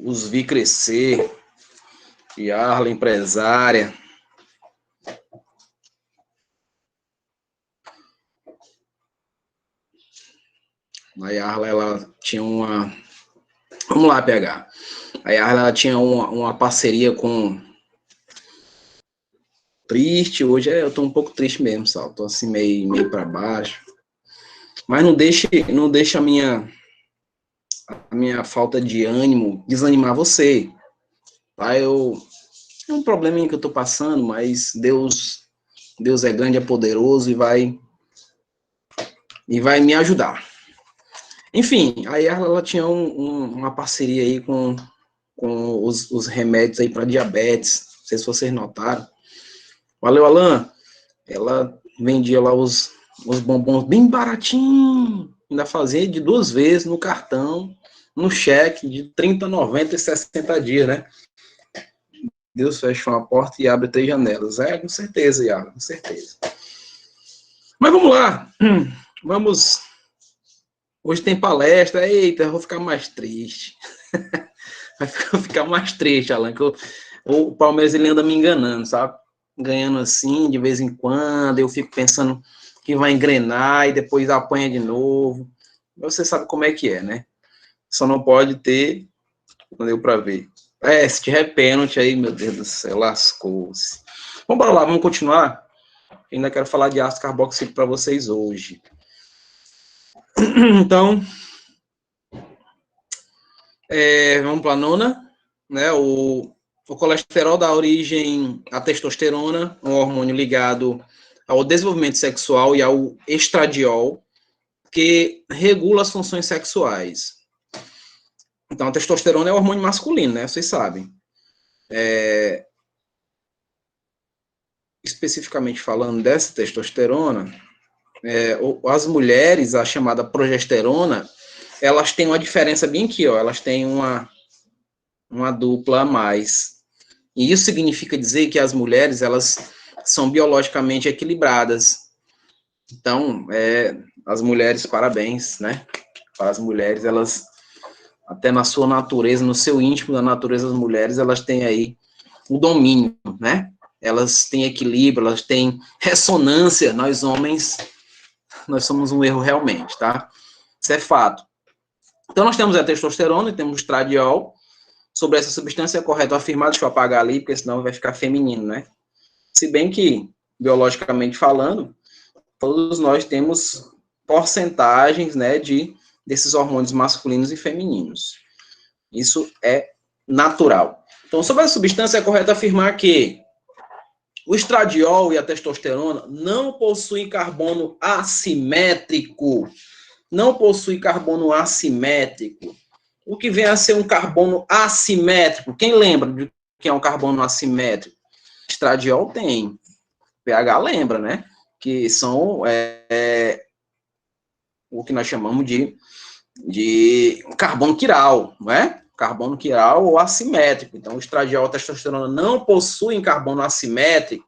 os vi crescer. Yarla, empresária. A Yarla, ela tinha uma... Vamos lá, PH. A Yarla, ela tinha uma parceria com... Triste, hoje eu tô um pouco triste mesmo, Sal. Tô assim meio para baixo. Mas não deixa a minha falta de ânimo desanimar você. Tá? É um probleminha que eu tô passando, mas Deus é grande, é poderoso e vai me ajudar. Enfim, a Yarla, ela tinha uma parceria aí com os remédios aí para diabetes. Não sei se vocês notaram. Valeu, Alan. Ela vendia lá os bombons bem baratinho. Ainda fazia de 2 vezes no cartão, no cheque de 30, 90 e 60 dias, né? Deus fecha uma porta e abre 3 janelas. É, com certeza, Iago, com certeza. Mas vamos lá. Vamos. Hoje tem palestra. Eita, eu vou ficar mais triste. Vai ficar mais triste, Alan, que o Palmeiras ele anda me enganando, sabe? Ganhando assim, de vez em quando, eu fico pensando que vai engrenar e depois apanha de novo. Você sabe como é que é, né? Só não pode ter, não deu pra ver. Se tiver pênalti aí, meu Deus do céu, lascou-se. Vamos lá, vamos continuar. Ainda quero falar de ácido carboxílico para vocês hoje. Então, vamos para a nona, né? O colesterol dá origem à testosterona, um hormônio ligado ao desenvolvimento sexual e ao estradiol, que regula as funções sexuais. Então, a testosterona é o hormônio masculino, né? Vocês sabem. Especificamente falando dessa testosterona, as mulheres, a chamada progesterona, elas têm uma diferença bem aqui, ó. Elas têm uma dupla a mais. E isso significa dizer que as mulheres, elas são biologicamente equilibradas. Então, as mulheres, parabéns, né? Para as mulheres, elas, até na sua natureza, no seu íntimo da natureza das mulheres, elas têm aí o domínio, né? Elas têm equilíbrio, elas têm ressonância. Nós, homens, nós somos um erro realmente, tá? Isso é fato. Então, nós temos a testosterona e temos o estradiol. Sobre essa substância é correto afirmar, deixa eu apagar ali, porque senão vai ficar feminino, né? Se bem que, biologicamente falando, todos nós temos porcentagens, né, desses hormônios masculinos e femininos. Isso é natural. Então, sobre essa substância é correto afirmar que o estradiol e a testosterona não possuem carbono assimétrico. Não possui carbono assimétrico. O que vem a ser um carbono assimétrico? Quem lembra de que é um carbono assimétrico? Estradiol tem. pH lembra, né? Que são o que nós chamamos de carbono quiral, não é? Carbono quiral ou assimétrico. Então, o estradiol e a testosterona não possuem carbono assimétrico.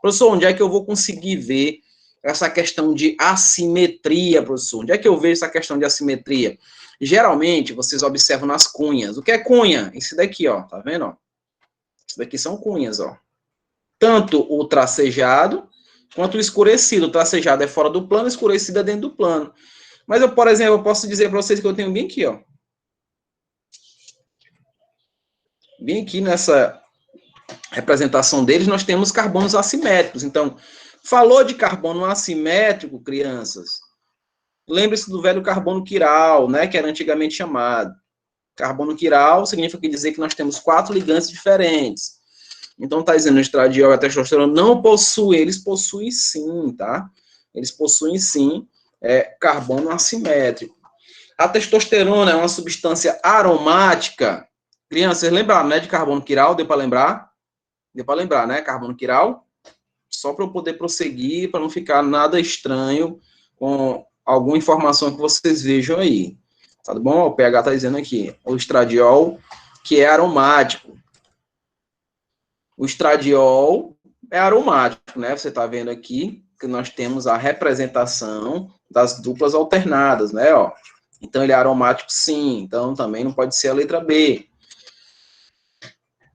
Professor, onde é que eu vou conseguir ver essa questão de assimetria, professor? Onde é que eu vejo essa questão de assimetria? Geralmente, vocês observam nas cunhas. O que é cunha? Isso daqui, ó, tá vendo? Ó? Isso daqui são cunhas, ó. Tanto o tracejado quanto o escurecido. O tracejado é fora do plano, o escurecido é dentro do plano. Mas eu, por exemplo, eu posso dizer para vocês que eu tenho bem aqui, ó. Bem aqui nessa representação deles, nós temos carbonos assimétricos. Então, falou de carbono assimétrico, crianças, lembre-se do velho carbono quiral, né, que era antigamente chamado. Carbono quiral significa dizer que nós temos 4 ligantes diferentes. Então, está dizendo que o estradiol e a testosterona não possuem, eles possuem sim, tá? Eles possuem sim carbono assimétrico. A testosterona é uma substância aromática. Crianças, vocês lembraram, né, de carbono quiral? Deu para lembrar? Deu para lembrar, né? Carbono quiral. Só para eu poder prosseguir, para não ficar nada estranho com alguma informação que vocês vejam aí. Tá bom? O pH está dizendo aqui. O estradiol, que é aromático. O estradiol é aromático, né? Você está vendo aqui que nós temos a representação das duplas alternadas, né? Ó. Então, ele é aromático, sim. Então, também não pode ser a letra B.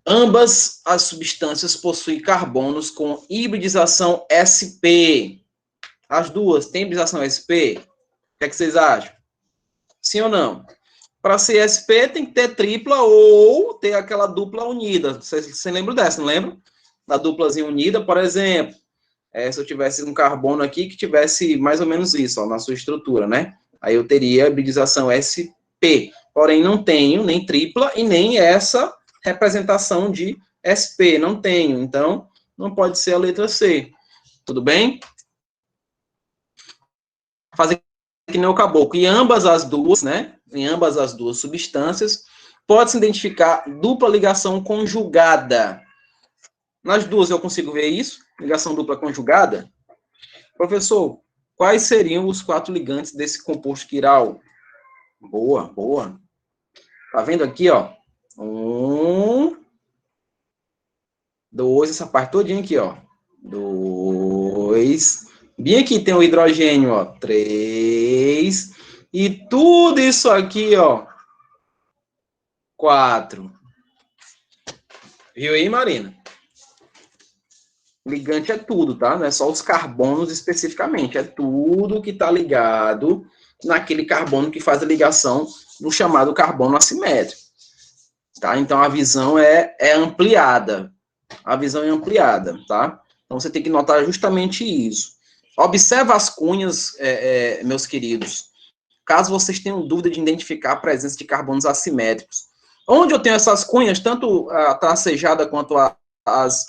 Ambas as substâncias possuem carbonos com hibridização sp. As duas têm hibridização sp? O que é que vocês acham? Sim ou não? Para ser sp tem que ter tripla ou ter aquela dupla unida. Você lembra dessa, não lembra? Da duplazinha unida, por exemplo. Se eu tivesse um carbono aqui que tivesse mais ou menos isso, ó, na sua estrutura, né? Aí eu teria a hibridização sp. Porém, não tenho nem tripla e nem essa representação de sp. Não tenho. Então, não pode ser a letra C. Tudo bem? Fazer que nem o caboclo. E ambas as duas, né? Em ambas as duas substâncias, pode-se identificar dupla ligação conjugada. Nas duas eu consigo ver isso? Ligação dupla conjugada? Professor, quais seriam os 4 ligantes desse composto quiral? Boa, boa. Tá vendo aqui, ó? 1, 2, essa parte todinha aqui, ó. 2. Bem aqui tem o hidrogênio, ó. 3. E tudo isso aqui, ó. 4. Viu aí, Marina? Ligante é tudo, tá? Não é só os carbonos especificamente. É tudo que está ligado naquele carbono que faz a ligação no chamado carbono assimétrico. Tá? Então, a visão é ampliada. A visão é ampliada, tá? Então, você tem que notar justamente isso. Observa as cunhas, meus queridos. Caso vocês tenham dúvida de identificar a presença de carbonos assimétricos. Onde eu tenho essas cunhas, tanto a tracejada quanto as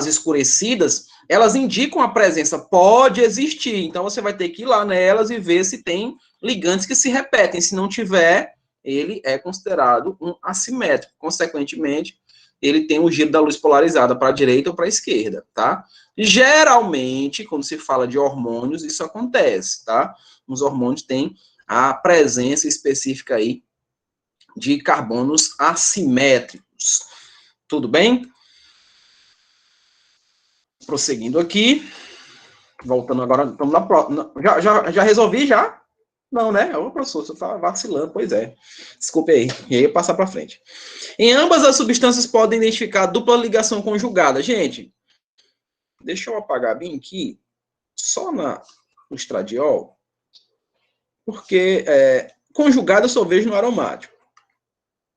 escurecidas, elas indicam a presença, pode existir. Então, você vai ter que ir lá nelas e ver se tem ligantes que se repetem. Se não tiver, ele é considerado um assimétrico. Consequentemente, ele tem o giro da luz polarizada para a direita ou para a esquerda, tá? Geralmente, quando se fala de hormônios, isso acontece, tá? Os hormônios têm a presença específica aí de carbonos assimétricos. Tudo bem? Prosseguindo aqui. Voltando agora, estamos na próxima. Já resolvi, já? Não, né? Ô, professor, você está vacilando. Pois é. Desculpe aí. E aí, passar para frente. Em ambas as substâncias podem identificar dupla ligação conjugada. Gente, deixa eu apagar bem aqui, só no estradiol, porque conjugado eu só vejo no aromático.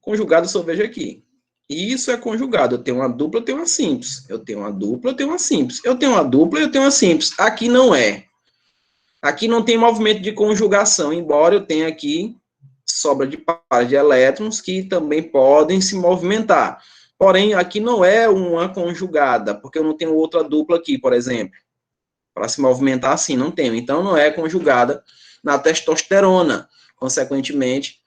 Conjugado eu só vejo aqui. E isso é conjugado. Eu tenho uma dupla, eu tenho uma simples. Eu tenho uma dupla, eu tenho uma simples. Eu tenho uma dupla, eu tenho uma simples. Aqui não é. Aqui não tem movimento de conjugação, embora eu tenha aqui sobra de pares de elétrons que também podem se movimentar. Porém, aqui não é uma conjugada, porque eu não tenho outra dupla aqui, por exemplo. Para se movimentar assim, não tenho. Então, não é conjugada na testosterona. Consequentemente,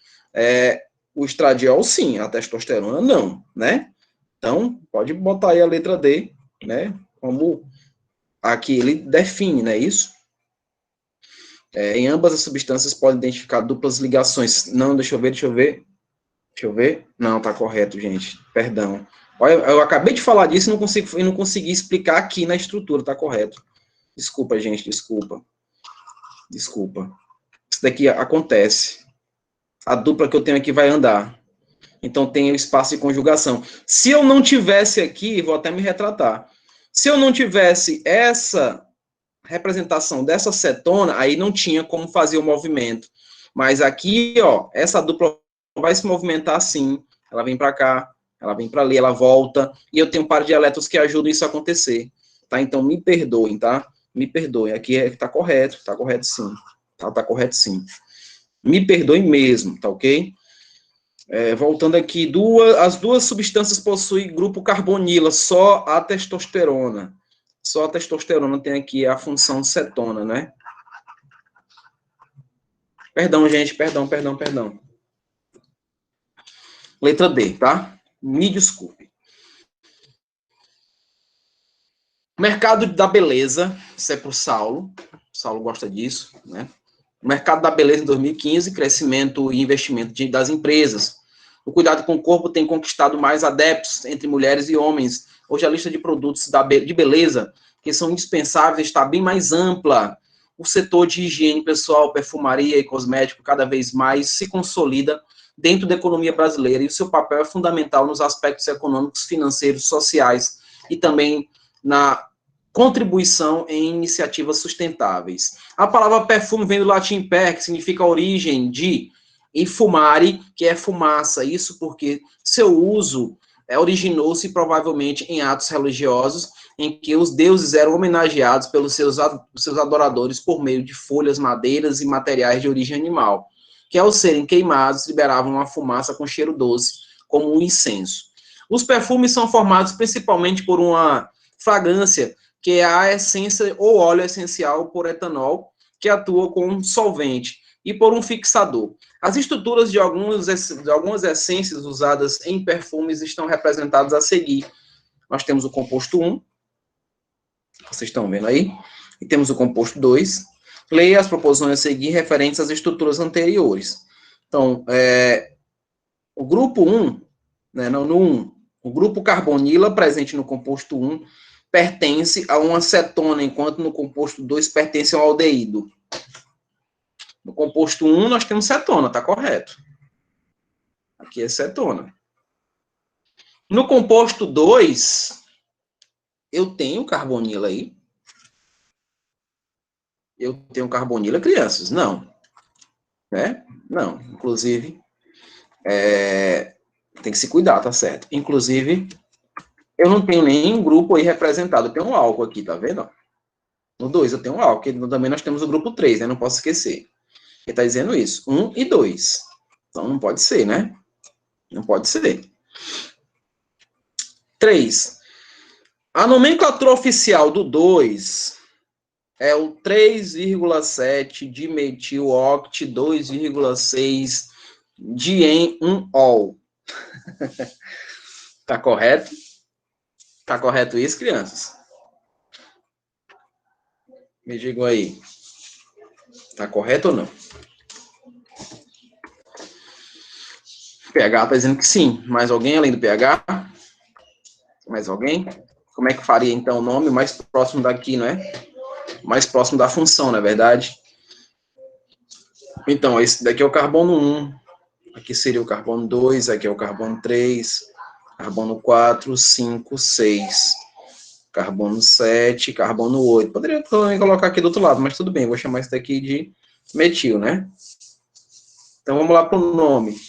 o estradiol, sim, a testosterona, não, né? Então, pode botar aí a letra D, né? Como aqui ele define, né? Isso. Em ambas as substâncias podem identificar duplas ligações. Não, deixa eu ver. Não, tá correto, gente. Perdão. Olha, eu acabei de falar disso e não consegui explicar aqui na estrutura, tá correto. Desculpa, gente, desculpa. Isso daqui acontece. A dupla que eu tenho aqui vai andar. Então tem o espaço de conjugação. Se eu não tivesse aqui, vou até me retratar. Se eu não tivesse essa representação dessa cetona, aí não tinha como fazer o movimento. Mas aqui, ó, essa dupla vai se movimentar assim. Ela vem para cá, ela vem para ali, ela volta. E eu tenho um par de elétrons que ajudam isso a acontecer. Tá? Então me perdoem, tá? Me perdoem. Aqui tá correto sim. Tá correto sim. Me perdoem mesmo, tá ok? Voltando aqui, as duas substâncias possuem grupo carbonila, só a testosterona. Só a testosterona tem aqui a função cetona, né? Perdão, gente, perdão. Letra D, tá? Me desculpe. Mercado da beleza, isso é para o Saulo. O Saulo gosta disso, né? Mercado da beleza em 2015, crescimento e investimento das empresas. O cuidado com o corpo tem conquistado mais adeptos entre mulheres e homens. Hoje a lista de produtos de beleza que são indispensáveis está bem mais ampla. O setor de higiene pessoal, perfumaria e cosmético cada vez mais se consolida dentro da economia brasileira, e o seu papel é fundamental nos aspectos econômicos, financeiros, sociais e também na contribuição em iniciativas sustentáveis. A palavra perfume vem do latim per, que significa origem de, e fumare, que é fumaça. Isso porque seu uso originou-se provavelmente em atos religiosos, em que os deuses eram homenageados pelos seus adoradores por meio de folhas, madeiras e materiais de origem animal, que ao serem queimados liberavam uma fumaça com cheiro doce, como um incenso. Os perfumes são formados principalmente por uma fragrância, que é a essência ou óleo essencial por etanol, que atua como um solvente, e por um fixador. As estruturas de algumas essências usadas em perfumes estão representadas a seguir. Nós temos o composto 1, vocês estão vendo aí, e temos o composto 2. Leia as proposições a seguir referentes às estruturas anteriores. Então, o grupo 1, né, no 1, o grupo carbonila presente no composto 1 pertence a uma cetona, enquanto no composto 2 pertence a um aldeído. No composto 1 nós temos cetona, tá correto. Aqui é cetona. No composto 2, eu tenho carbonila aí. Eu tenho carbonila, crianças? Não. Né? Não. Inclusive, tem que se cuidar, tá certo? Inclusive, eu não tenho nenhum grupo aí representado. Eu tenho um álcool aqui, tá vendo? No 2 eu tenho um álcool. Porque também nós temos o grupo 3, né? Não posso esquecer. Ele está dizendo isso. 1 e 2. Então, não pode ser, né? Não pode ser. 3. A nomenclatura oficial do 2 é o 3,7 dimetil-oct 2,6 dien-1-ol. Tá correto? Tá correto isso, crianças? Me digam aí. Tá correto ou não? PH tá dizendo que sim. Mais alguém além do PH? Mais alguém? Como é que faria, então, o nome mais próximo daqui, não é? Mais próximo da função, não é verdade? Então, esse daqui é o carbono 1. Aqui seria o carbono 2. Aqui é o carbono 3. Carbono 4, 5, 6. Carbono 7, carbono 8. Poderia também colocar aqui do outro lado, mas tudo bem. Vou chamar isso daqui de metil, né? Então, vamos lá para o nome.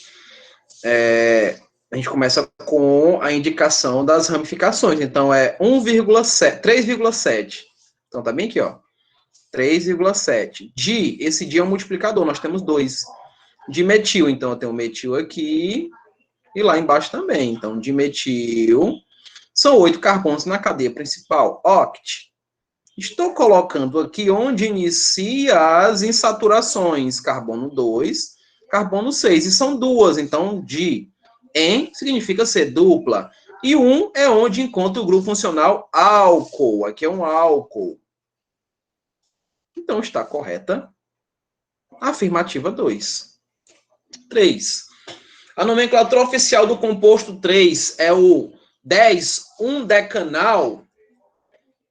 A gente começa com a indicação das ramificações. Então, é 1,7, 3,7. Então, tá bem aqui, ó. 3,7. Esse di é um multiplicador, nós temos 2. Dimetil, então, eu tenho metil aqui e lá embaixo também. Então, dimetil, são 8 carbonos na cadeia principal, oct. Estou colocando aqui onde inicia as insaturações, carbono 2, carbono 6, e são duas, então, em significa ser dupla. E 1 é onde encontra o grupo funcional álcool. Aqui é um álcool. Então, está correta a afirmativa 2. 3. A nomenclatura oficial do composto 3 é o 10-1-decanal.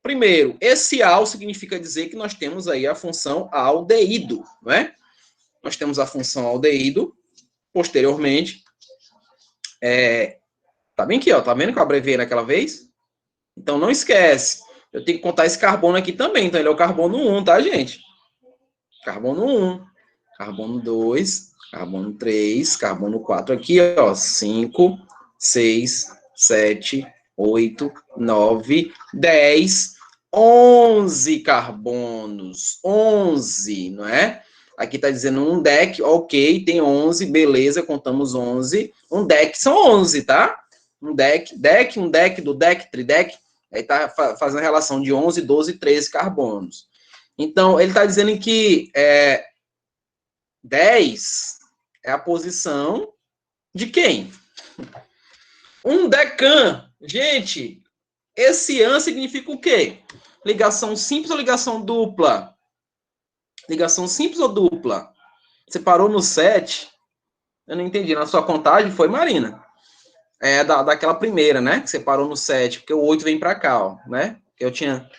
Primeiro, esse al significa dizer que nós temos aí a função aldeído, não é? Nós temos a função aldeído, posteriormente. Tá bem aqui, ó. Tá vendo que eu abreviei naquela vez? Então, não esquece. Eu tenho que contar esse carbono aqui também. Então, ele é o carbono 1, tá, gente? Carbono 1, carbono 2, carbono 3, carbono 4 aqui, ó. 5, 6, 7, 8, 9, 10, 11 carbonos. 11, não é? Aqui está dizendo um deck, ok, tem 11, beleza, contamos 11. Um deck são 11, tá? Um deck, um deck, do deck, trideck, aí está fazendo a relação de 11, 12, 13 carbonos. Então, ele está dizendo que 10 é a posição de quem? Um decan. Gente, esse an significa o quê? Ligação simples ou ligação dupla? Ligação simples ou dupla? Você parou no 7? Eu não entendi. Na sua contagem foi, Marina? Daquela primeira, né? Que você parou no 7, porque o 8 vem para cá, ó, né? Porque eu tinha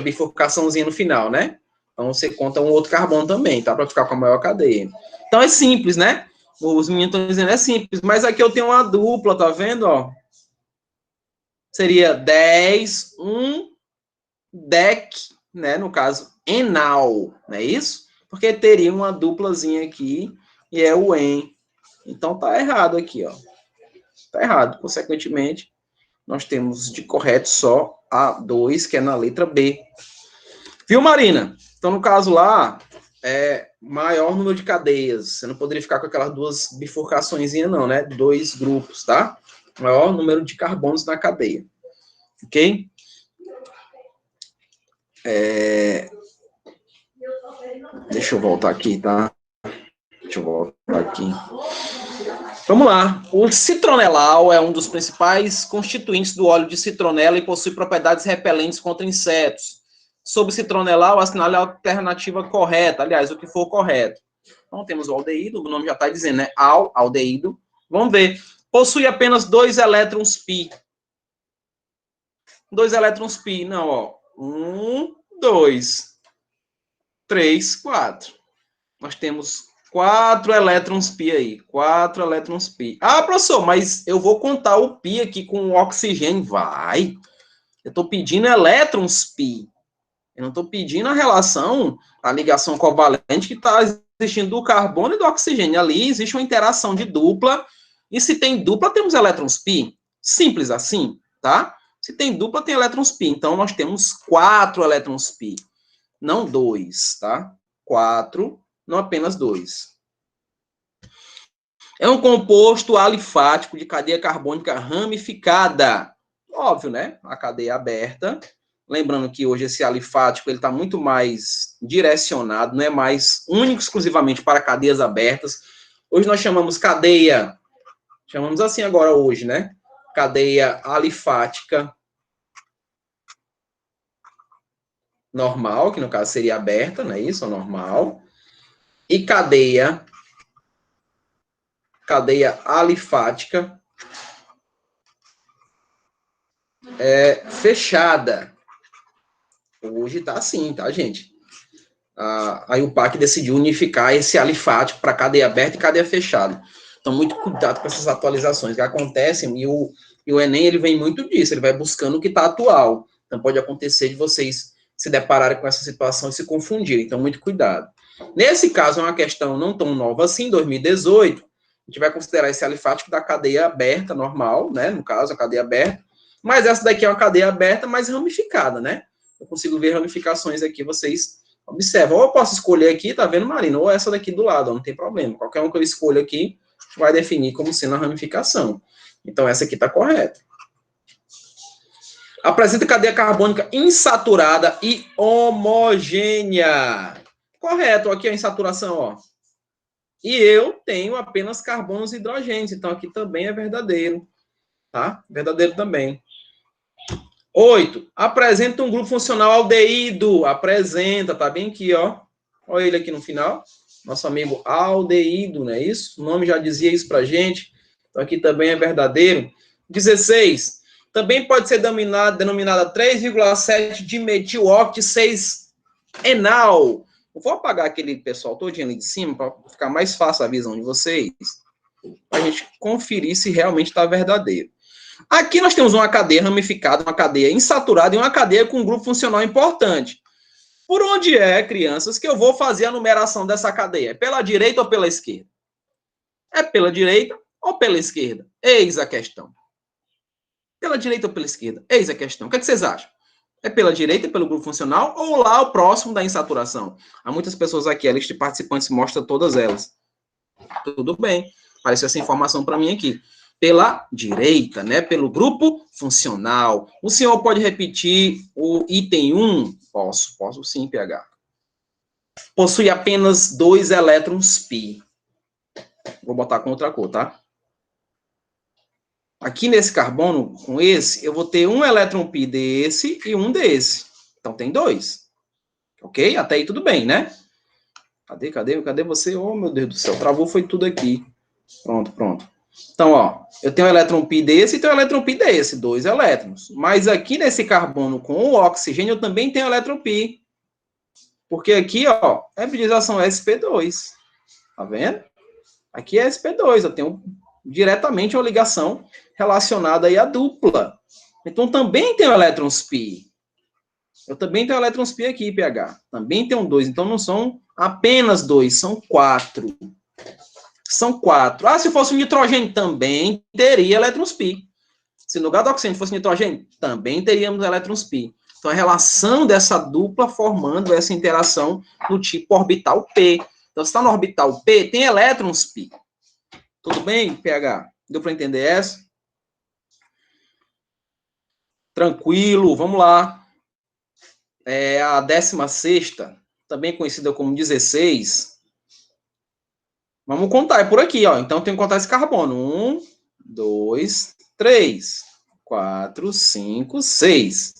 bifurcaçãozinha no final, né? Então você conta um outro carbono também, tá? Para ficar com a maior cadeia. Então é simples, né? Os meninos estão dizendo, é simples, mas aqui eu tenho uma dupla, tá vendo, ó? Seria 10, 1, dec, né, no caso, enal, não é isso? Porque teria uma duplazinha aqui, e é o en. Então, tá errado aqui, ó. Tá errado. Consequentemente, nós temos de correto só a 2, que é na letra B. Viu, Marina? Então, no caso lá, é maior número de cadeias. Você não poderia ficar com aquelas duas bifurcações, não, né? 2 grupos, tá? Maior número de carbonos na cadeia. Ok? Deixa eu voltar aqui, tá? Deixa eu voltar aqui. Vamos lá. O citronelal é um dos principais constituintes do óleo de citronela e possui propriedades repelentes contra insetos. Sobre citronelal, assinale a alternativa correta. Aliás, o que for correto. Então, temos o aldeído, o nome já está dizendo, né? Aldeído. Vamos ver. Possui apenas 2 elétrons pi. 2 elétrons pi. Não, ó. 1, 2, 3, 4. Nós temos 4 elétrons pi aí. 4 elétrons pi. Ah, professor, mas eu vou contar o pi aqui com o oxigênio. Vai. Eu estou pedindo elétrons pi. Eu não estou pedindo a relação, a ligação covalente que está existindo do carbono e do oxigênio. Ali existe uma interação de dupla. E se tem dupla, temos elétrons pi. Simples assim, tá? Se tem dupla, tem elétrons pi. Então, nós temos 4 elétrons pi. Não 2, tá? 4, não apenas 2. É um composto alifático de cadeia carbônica ramificada. Óbvio, né? A cadeia aberta. Lembrando que hoje esse alifático ele está muito mais direcionado, não é mais único exclusivamente para cadeias abertas. Hoje nós chamamos cadeia, chamamos assim agora hoje, né? Cadeia alifática normal, que no caso seria aberta, não é isso? Normal. E cadeia alifática fechada. Hoje tá assim, tá, gente? Aí o PAC decidiu unificar esse alifático para cadeia aberta e cadeia fechada. Então, muito cuidado com essas atualizações que acontecem, e o Enem, ele vem muito disso, ele vai buscando o que está atual. Então, pode acontecer de vocês se depararem com essa situação e se confundirem. Então, muito cuidado. Nesse caso, é uma questão não tão nova assim, 2018, a gente vai considerar esse alifático da cadeia aberta, normal, né? No caso, a cadeia aberta. Mas essa daqui é uma cadeia aberta, mas ramificada, né? Eu consigo ver ramificações aqui, vocês observam. Ou eu posso escolher aqui, tá vendo, Marina? Ou essa daqui do lado, não tem problema. Qualquer um que eu escolha aqui vai definir como sendo a ramificação. Então, essa aqui está correta. Apresenta cadeia carbônica insaturada e homogênea. Correto, aqui a insaturação, ó. E eu tenho apenas carbonos e hidrogênios, então aqui também é verdadeiro, tá? Verdadeiro também. 8. Apresenta um grupo funcional aldeído. Apresenta, tá bem aqui, ó. Olha ele aqui no final. Nosso amigo aldeído, não é isso? O nome já dizia isso pra gente. Então aqui também é verdadeiro. 16. Também pode ser denominada 3,7 dimetilóxido 6 enal. Eu vou apagar aquele pessoal todinho ali de cima para ficar mais fácil a visão de vocês. Para a gente conferir se realmente está verdadeiro. Aqui nós temos uma cadeia ramificada, uma cadeia insaturada e uma cadeia com um grupo funcional importante. Por onde é, crianças, que eu vou fazer a numeração dessa cadeia? É pela direita ou pela esquerda? É pela direita ou pela esquerda? Eis a questão. Pela direita ou pela esquerda? Eis a questão. O que, é que vocês acham? É pela direita, pelo grupo funcional, ou lá o próximo da insaturação? Há muitas pessoas aqui, a lista de participantes mostra todas elas. Tudo bem. Apareceu essa informação para mim aqui. Pela direita, né? Pelo grupo funcional. O senhor pode repetir o item 1? Posso sim, PH. Possui apenas 2 elétrons pi. Vou botar com outra cor, tá? Aqui nesse carbono, com esse, eu vou ter um elétron pi desse e um desse. Então, tem 2. Ok? Até aí tudo bem, né? Cadê você? Oh, meu Deus do céu, travou foi tudo aqui. Pronto. Então, ó, eu tenho um elétron pi desse e tenho um elétron pi desse, 2 elétrons. Mas aqui nesse carbono com o oxigênio, eu também tenho elétron pi. Porque aqui, ó, é hibridização sp2. Tá vendo? Aqui é sp2, eu tenho diretamente uma ligação relacionada aí à dupla. Então, também tem elétrons π. Eu também tenho elétrons π aqui, pH. Também tem um 2. Então, não são apenas 2, são 4. São 4. Ah, se fosse um nitrogênio, também teria elétrons π. Se no lugar do oxigênio fosse nitrogênio, também teríamos elétrons π. Então, a relação dessa dupla formando essa interação no tipo orbital P. Então, se está no orbital P, tem elétrons π. Tudo bem, pH? Deu para entender essa? Tranquilo, vamos lá. A 16ª, também conhecida como 16. Vamos contar, é por aqui, ó. Então, tem que contar esse carbono. 1, 2, 3, 4, 5, 6,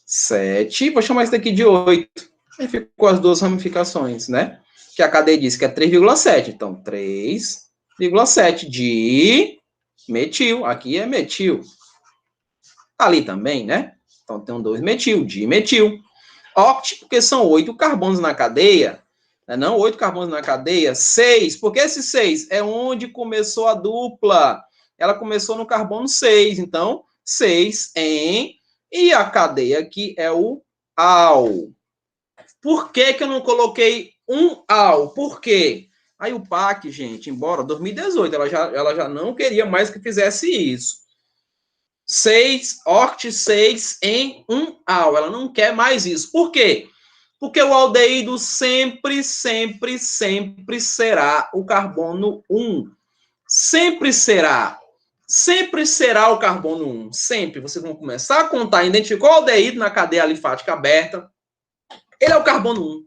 7. Vou chamar isso daqui de 8. Aí ficou as duas ramificações, né? Que a cadeia disse que é 3,7. Então, 3,7 de metil. Aqui é metil. Ali também, né? Então, tem um 2-metil, dimetil. Oct, porque são 8 carbonos na cadeia. Não, 8 carbonos na cadeia. 6, porque esse 6 é onde começou a dupla. Ela começou no carbono 6. Então, 6 em... E a cadeia aqui é o al. Por que que eu não coloquei um al? Por quê? Aí o PAC, gente, embora 2018, ela já não queria mais que fizesse isso. 6, oct 6 em um al. Ela não quer mais isso. Por quê? Porque o aldeído sempre será o carbono 1. Sempre será. Sempre será o carbono 1. Sempre. Vocês vão começar a contar, identificou o aldeído na cadeia alifática aberta. Ele é o carbono 1.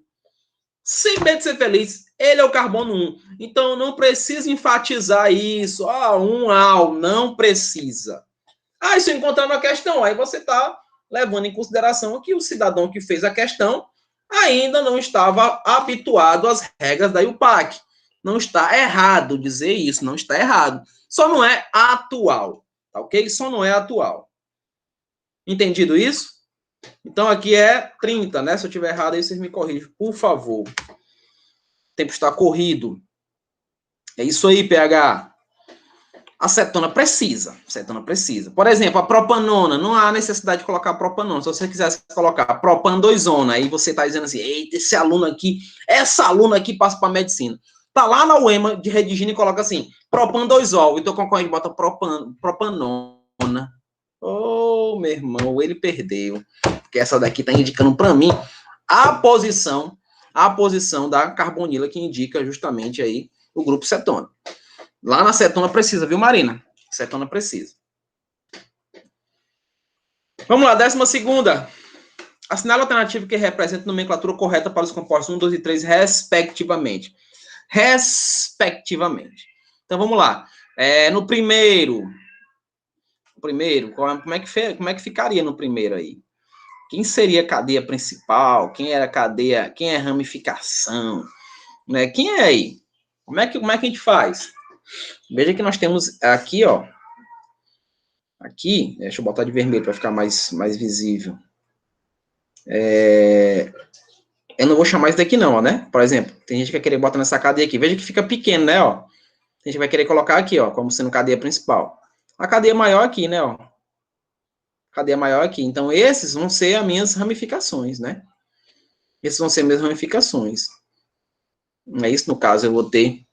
Sem medo de ser feliz, ele é o carbono 1. Então, não precisa enfatizar isso. Um al. Não precisa. Aí, se eu encontrar uma questão, aí você está levando em consideração que o cidadão que fez a questão ainda não estava habituado às regras da IUPAC. Não está errado dizer isso, não está errado. Só não é atual, tá ok? Só não é atual. Entendido isso? Então, aqui é 30, né? Se eu estiver errado, aí vocês me corrijam, por favor. O tempo está corrido. É isso aí, PH. Acetona precisa. Por exemplo, a propanona, não há necessidade de colocar propanona. Se você quisesse colocar propan-2-ona, aí você está dizendo assim, eita, essa aluna aqui passa para medicina. Tá lá na UEMA de redigindo e coloca assim, propan-2-ol. Então, concorrente bota propanona. Ô, meu irmão, ele perdeu. Porque essa daqui está indicando para mim a posição da carbonila que indica justamente aí o grupo cetona. Lá na cetona precisa, viu, Marina? Cetona precisa. Vamos lá, 12ª. Assinale a alternativa que representa a nomenclatura correta para os compostos 1, 2 e 3, respectivamente. Então, vamos lá. No primeiro, como é que ficaria no primeiro aí? Quem seria a cadeia principal? Quem era a cadeia? Quem é a ramificação? Né? Quem é aí? Como é que a gente faz? Veja que nós temos aqui, ó. Aqui, deixa eu botar de vermelho para ficar mais visível. Eu não vou chamar isso daqui não, ó, né? Por exemplo, tem gente que vai querer botar nessa cadeia aqui. Veja que fica pequeno, né, ó. Tem gente que vai querer colocar aqui, ó, como sendo cadeia principal. A cadeia maior aqui, né, ó. Cadeia maior aqui. Então, esses vão ser as minhas ramificações, né? Esses vão ser as minhas ramificações. É isso, no caso, eu vou ter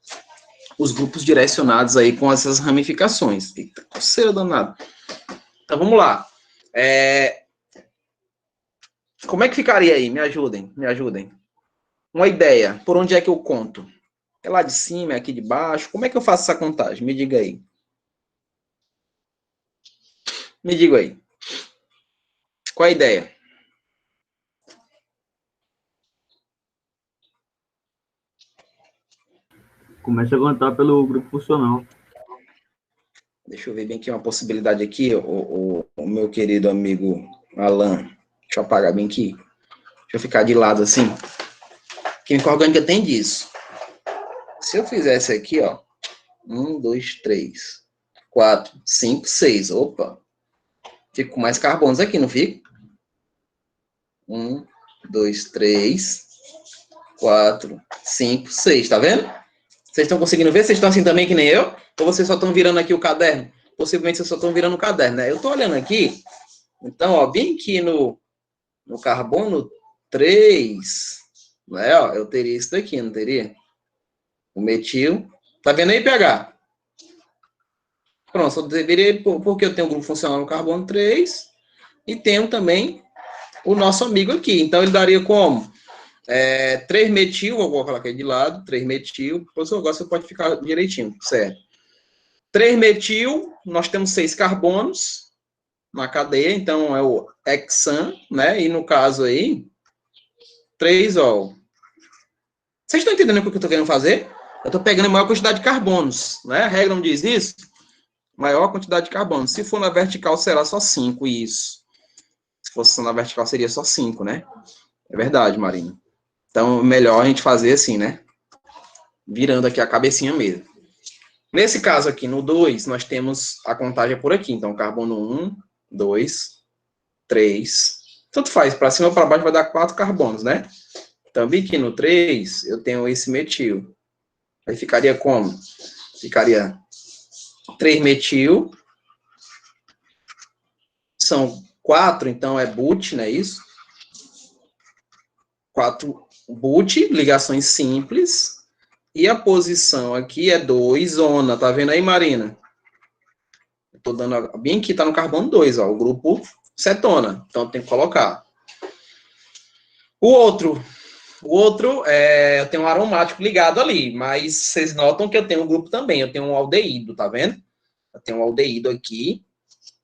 os grupos direcionados aí com essas ramificações. Eita, coceira danada. Então, vamos lá. Como é que ficaria aí? Me ajudem. Uma ideia. Por onde é que eu conto? É lá de cima, é aqui de baixo? Como é que eu faço essa contagem? Me diga aí. Me diga aí. Qual a ideia? Começa a contar pelo grupo funcional. Deixa eu ver bem aqui uma possibilidade aqui, o meu querido amigo Alan. Deixa eu apagar bem aqui. Deixa eu ficar de lado assim. Química orgânica tem disso. Se eu fizesse aqui, ó. 1, 2, 3, 4, 5, 6. Opa. Fico com mais carbonos aqui, não fico? 1, 2, 3, 4, 5, 6. Tá vendo? Vocês estão conseguindo ver? Vocês estão assim também que nem eu? Ou vocês só estão virando aqui o caderno? Possivelmente vocês só estão virando o caderno, né? Eu estou olhando aqui. Então, ó, bem aqui no carbono 3, né? Ó, eu teria isso daqui, não teria? O metil. Tá vendo aí, PH? Pronto, só deveria, porque eu tenho um grupo funcional no carbono 3 e tenho também o nosso amigo aqui. Então, ele daria como? 3-metil, vou colocar aqui de lado, 3-metil, se eu gosto, você pode ficar direitinho, certo? 3-metil, nós temos 6 carbonos na cadeia, então é o hexan, né? E no caso aí, 3 ol. Vocês estão entendendo o que eu estou querendo fazer? Eu estou pegando a maior quantidade de carbonos, né? A regra não diz isso? Maior quantidade de carbonos. Se for na vertical, será só 5, isso. Se fosse na vertical, seria só 5, né? É verdade, Marina. Então, melhor a gente fazer assim, né? Virando aqui a cabecinha mesmo. Nesse caso aqui, no 2, nós temos a contagem por aqui. Então, carbono 1, 2, 3. Tanto faz, para cima ou para baixo vai dar 4 carbonos, né? Então, aqui no 3, eu tenho esse metil. Aí ficaria como? Ficaria 3-metil. São 4, então é but, não é isso? 4 but, ligações simples. E a posição aqui é 2, zona. Tá vendo aí, Marina? Eu tô dando bem aqui, tá no carbono 2, ó, o grupo cetona. Então tem que colocar. O outro, eu tenho um aromático ligado ali, mas vocês notam que eu tenho um grupo também. Eu tenho um aldeído, tá vendo? Eu tenho um aldeído aqui.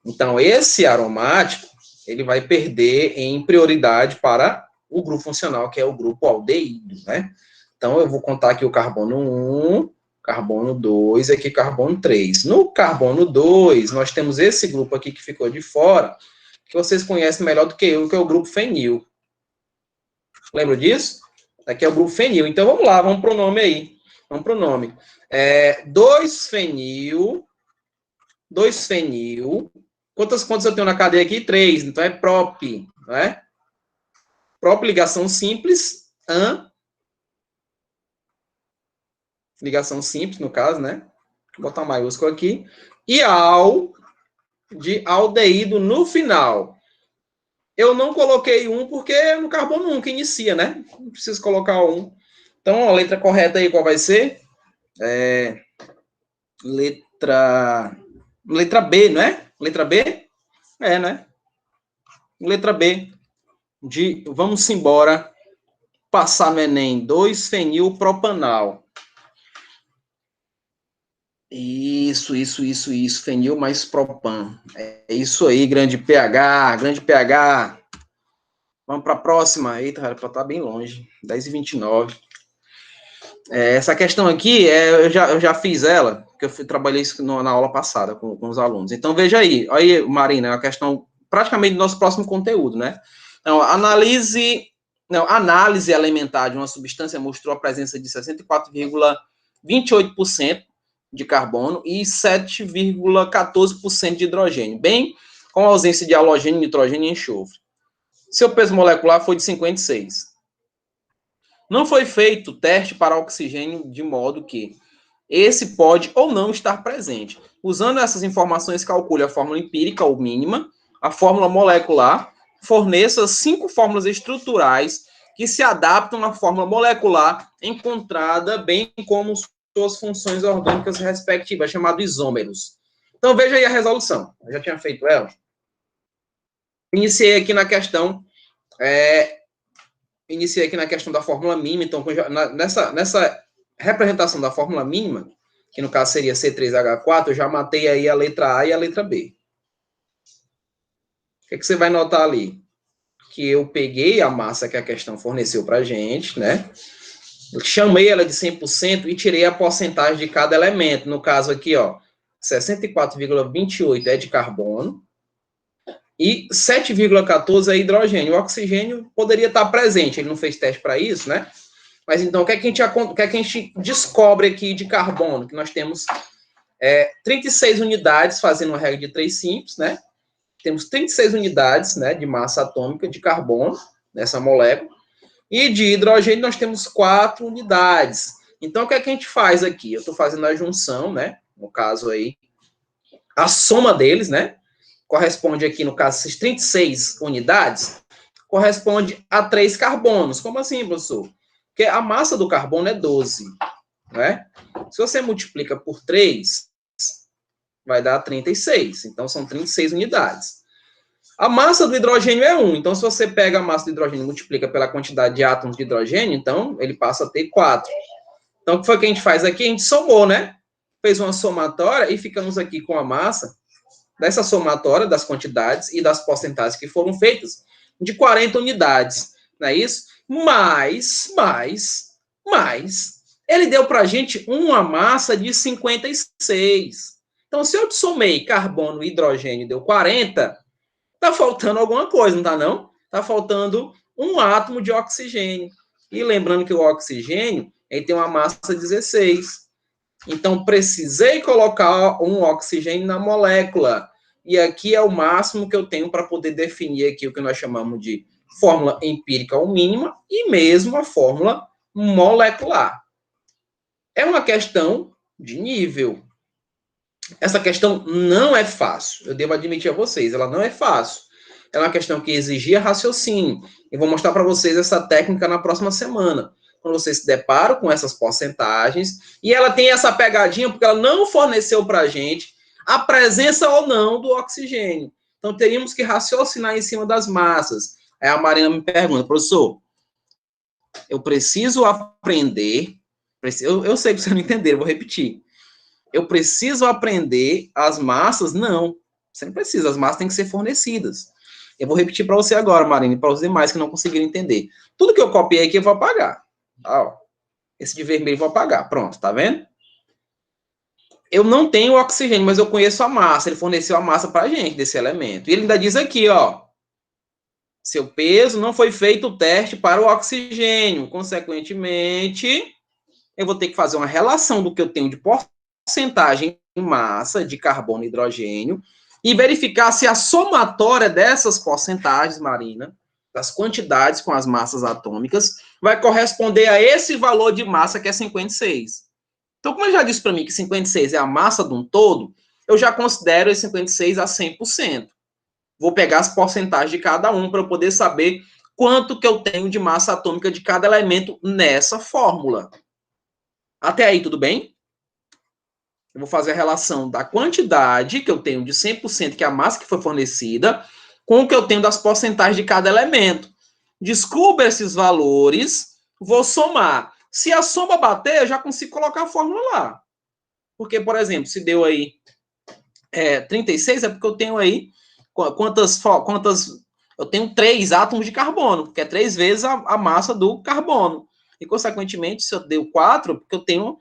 Então esse aromático, ele vai perder em prioridade para o grupo funcional, que é o grupo aldeído, né? Então, eu vou contar aqui o carbono 1, carbono 2 e aqui carbono 3. No carbono 2, nós temos esse grupo aqui que ficou de fora, que vocês conhecem melhor do que eu, que é o grupo fenil. Lembra disso? Aqui é o grupo fenil. Então, vamos lá, vamos para o nome aí. Vamos para o nome. 2-fenil. 2-fenil. Quantas eu tenho na cadeia aqui? 3. Então, é prop, não é? Prop, ligação simples, ligação simples, no caso, né? Vou botar maiúsculo aqui. E al, de aldeído no final. Eu não coloquei 1 porque é no carbono 1 que inicia, né? Não preciso colocar 1. Então, a letra correta aí, qual vai ser? Letra B, não é? Letra B? É, né? Letra B. Vamos embora. Passar no Enem. 2-fenilpropanal. Isso. Fenil mais propan. É isso aí, grande pH. Vamos para a próxima. Eita, era para estar bem longe. 10h29. Essa questão aqui, eu já fiz ela, porque eu trabalhei isso na aula passada com os alunos. Então, veja aí. Olha aí, Marina, é uma questão praticamente do nosso próximo conteúdo, né? Então, análise elementar de uma substância mostrou a presença de 64,28% de carbono e 7,14% de hidrogênio, bem com a ausência de halogênio, nitrogênio e enxofre. Seu peso molecular foi de 56. Não foi feito teste para oxigênio de modo que esse pode ou não estar presente. Usando essas informações, calcule a fórmula empírica ou mínima, a fórmula molecular, forneça 5 fórmulas estruturais que se adaptam à fórmula molecular encontrada, bem como suas funções orgânicas respectivas, chamados isômeros. Então, veja aí a resolução. Eu já tinha feito ela. Iniciei aqui na questão da fórmula mínima. Então, nessa representação da fórmula mínima, que no caso seria C3H4, eu já matei aí a letra A e a letra B. O que você vai notar ali? Que eu peguei a massa que a questão forneceu para a gente, né? Eu chamei ela de 100% e tirei a porcentagem de cada elemento. No caso aqui, ó, 64,28 é de carbono e 7,14 é hidrogênio. O oxigênio poderia estar presente, ele não fez teste para isso, né? Mas então, o que é que a gente descobre aqui de carbono? Que nós temos 36 unidades, fazendo uma regra de 3 simples, né? Temos 36 unidades, né, de massa atômica de carbono nessa molécula. E de hidrogênio nós temos 4 unidades. Então, o que é que a gente faz aqui? Eu estou fazendo a junção, né? No caso aí, a soma deles, né? Corresponde aqui, no caso, essas 36 unidades, corresponde a 3 carbonos. Como assim, professor? Porque a massa do carbono é 12, né? Se você multiplica por 3, vai dar 36. Então, são 36 unidades. A massa do hidrogênio é 1. Então, se você pega a massa do hidrogênio e multiplica pela quantidade de átomos de hidrogênio, então, ele passa a ter 4. Então, o que foi que a gente faz aqui? A gente somou, né? Fez uma somatória e ficamos aqui com a massa dessa somatória das quantidades e das porcentagens que foram feitas de 40 unidades, não é isso? Mas, ele deu para a gente uma massa de 56. Então, se eu somei carbono e hidrogênio deu 40, tá faltando alguma coisa, não tá não? Tá faltando um átomo de oxigênio. E lembrando que o oxigênio, ele tem uma massa 16. Então, precisei colocar um oxigênio na molécula. E aqui é o máximo que eu tenho para poder definir aqui o que nós chamamos de fórmula empírica ou mínima e mesmo a fórmula molecular. É uma questão de nível. Essa questão não é fácil. Eu devo admitir a vocês, ela não é fácil. É uma questão que exigia raciocínio. Eu vou mostrar para vocês essa técnica na próxima semana. Quando vocês se deparam com essas porcentagens, e ela tem essa pegadinha porque ela não forneceu para a gente a presença ou não do oxigênio. Então, teríamos que raciocinar em cima das massas. Aí a Marina me pergunta, professor, eu preciso aprender, eu sei que você não entendeu, eu vou repetir. Eu preciso aprender as massas? Não, você não precisa, as massas têm que ser fornecidas. Eu vou repetir para você agora, Marina, e para os demais que não conseguiram entender. Tudo que eu copiei aqui eu vou apagar. Ó, esse de vermelho eu vou apagar. Pronto, tá vendo? Eu não tenho oxigênio, mas eu conheço a massa. Ele forneceu a massa para a gente desse elemento. E ele ainda diz aqui, ó, seu peso não foi feito o teste para o oxigênio. Consequentemente, eu vou ter que fazer uma relação do que eu tenho de porcentagem em massa de carbono e hidrogênio e verificar se a somatória dessas porcentagens, Marina, das quantidades com as massas atômicas, vai corresponder a esse valor de massa que é 56. Então, como ele já disse para mim que 56 é a massa de um todo, eu já considero esse 56 a 100%. Vou pegar as porcentagens de cada um para eu poder saber quanto que eu tenho de massa atômica de cada elemento nessa fórmula. Até aí, tudo bem? Eu vou fazer a relação da quantidade que eu tenho de 100%, que é a massa que foi fornecida, com o que eu tenho das porcentagens de cada elemento. Descubra esses valores, vou somar. Se a soma bater, eu já consigo colocar a fórmula lá. Porque, por exemplo, se deu aí 36, é porque eu tenho aí quantas eu tenho 3 átomos de carbono, que é 3 vezes a massa do carbono. E, consequentemente, se eu deu 4, porque eu tenho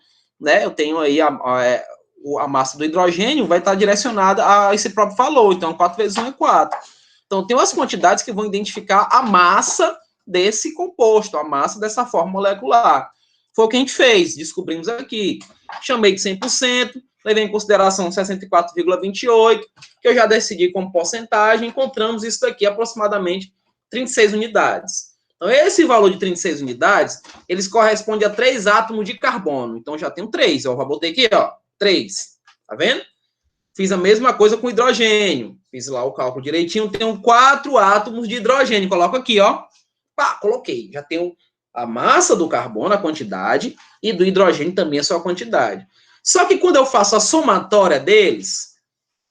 aí a massa do hidrogênio vai estar direcionada a esse próprio valor. Então, 4 vezes 1 é 4. Então, tem umas quantidades que vão identificar a massa desse composto, a massa dessa forma molecular. Foi o que a gente fez, descobrimos aqui. Chamei de 100%, levei em consideração 64,28, que eu já decidi como porcentagem, encontramos isso daqui, aproximadamente 36 unidades. Então, esse valor de 36 unidades, eles correspondem a 3 átomos de carbono. Então, já tenho 3, eu já botei aqui, ó, 3, tá vendo? Fiz a mesma coisa com hidrogênio. Fiz lá o cálculo direitinho, tenho 4 átomos de hidrogênio. Coloco aqui, ó. Pá, coloquei. Já tenho a massa do carbono, a quantidade, e do hidrogênio também a sua quantidade. Só que quando eu faço a somatória deles,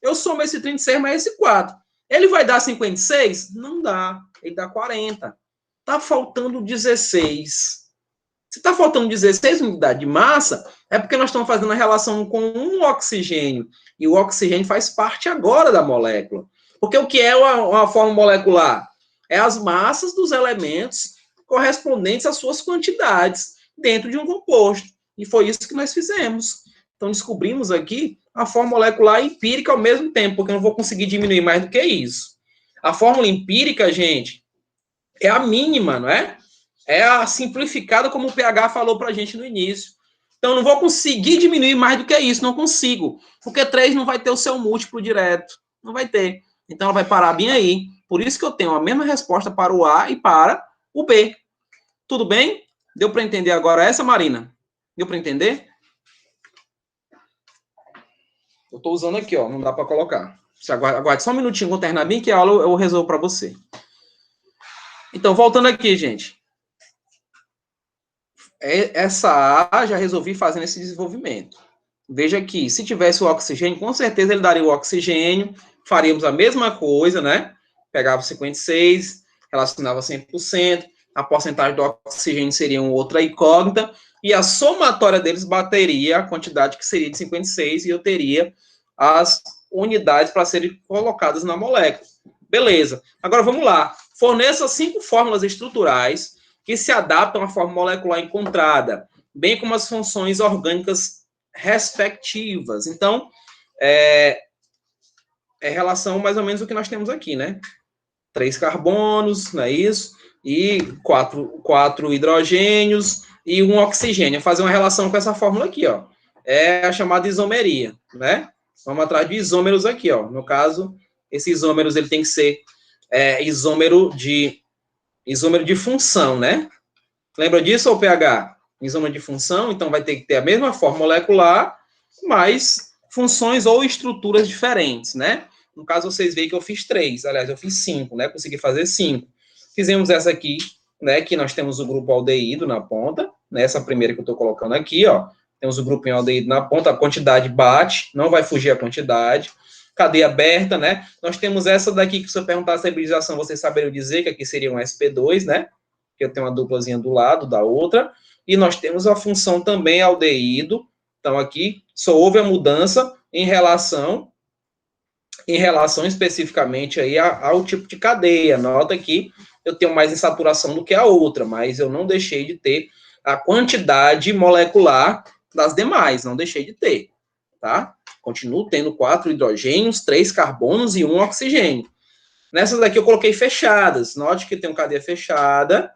eu somo esse 36 mais esse 4. Ele vai dar 56? Não dá. Ele dá 40. Tá faltando 16. Se está faltando 16 unidades de massa, é porque nós estamos fazendo a relação com um oxigênio. E o oxigênio faz parte agora da molécula. Porque o que é uma forma molecular? É as massas dos elementos correspondentes às suas quantidades dentro de um composto. E foi isso que nós fizemos. Então, descobrimos aqui a forma molecular empírica ao mesmo tempo, porque eu não vou conseguir diminuir mais do que isso. A fórmula empírica, gente, é a mínima, não é? É a simplificada, como o pH falou para a gente no início. Então, eu não vou conseguir diminuir mais do que isso, não consigo. Porque 3 não vai ter o seu múltiplo direto. Não vai ter. Então, ela vai parar bem aí. Por isso que eu tenho a mesma resposta para o A e para o B. Tudo bem? Deu para entender agora essa, Marina? Deu para entender? Eu estou usando aqui, ó, não dá para colocar. Você aguarde só um minutinho quando terminar bem que a aula eu resolvo para você. Então, voltando aqui, gente. Essa A já resolvi fazendo esse desenvolvimento. Veja aqui, se tivesse o oxigênio, com certeza ele daria o oxigênio, faríamos a mesma coisa, né? Pegava 56, relacionava 100%, a porcentagem do oxigênio seria uma outra incógnita, e a somatória deles bateria a quantidade que seria de 56, e eu teria as unidades para serem colocadas na molécula. Beleza. Agora vamos lá. Forneça 5 fórmulas estruturais que se adaptam à forma molecular encontrada, bem como as funções orgânicas respectivas. Então, é relação mais ou menos o que nós temos aqui, né? 3 carbonos, não é isso? E 4 hidrogênios e 1 oxigênio. Fazer uma relação com essa fórmula aqui, ó. É a chamada isomeria, né? Vamos atrás de isômeros aqui, ó. No caso, esse isômeros ele tem que ser isômero de função, né? Lembra disso, ou pH? Isômero de função, então vai ter que ter a mesma forma molecular, mas funções ou estruturas diferentes, né? No caso, vocês veem que eu fiz 3, aliás, eu fiz 5, né? Consegui fazer 5. Fizemos essa aqui, né? Que nós temos o grupo aldeído na ponta, né? Essa primeira que eu estou colocando aqui, ó. Temos o grupinho aldeído na ponta, a quantidade bate, não vai fugir a quantidade. Cadeia aberta, né? Nós temos essa daqui, que se eu perguntasse a hibridização, vocês saberiam dizer que aqui seria um sp2, né? Que eu tenho uma duplazinha do lado da outra. E nós temos a função também aldeído. Então, aqui só houve a mudança em relação especificamente aí ao tipo de cadeia. Nota que eu tenho mais insaturação do que a outra, mas eu não deixei de ter a quantidade molecular das demais, não deixei de ter, tá? Continuo tendo 4 hidrogênios, 3 carbonos e 1 oxigênio. Nessas daqui eu coloquei fechadas. Note que tem uma cadeia fechada,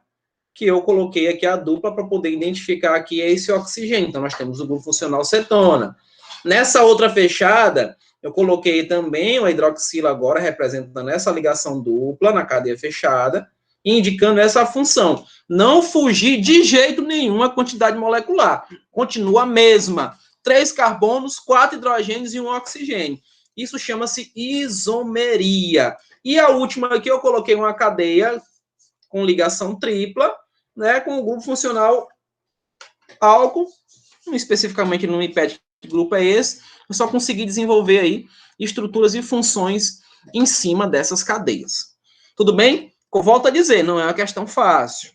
que eu coloquei aqui a dupla para poder identificar aqui esse oxigênio. Então, nós temos o grupo funcional cetona. Nessa outra fechada, eu coloquei também uma hidroxila agora, representando essa ligação dupla na cadeia fechada, indicando essa função. Não fugir de jeito nenhum a quantidade molecular. Continua a mesma. 3 carbonos, 4 hidrogênios e 1 oxigênio. Isso chama-se isomeria. E a última aqui, eu coloquei uma cadeia com ligação tripla, né, com o grupo funcional álcool, especificamente não me pede que grupo é esse, eu só consegui desenvolver aí estruturas e funções em cima dessas cadeias. Tudo bem? Eu volto a dizer, não é uma questão fácil.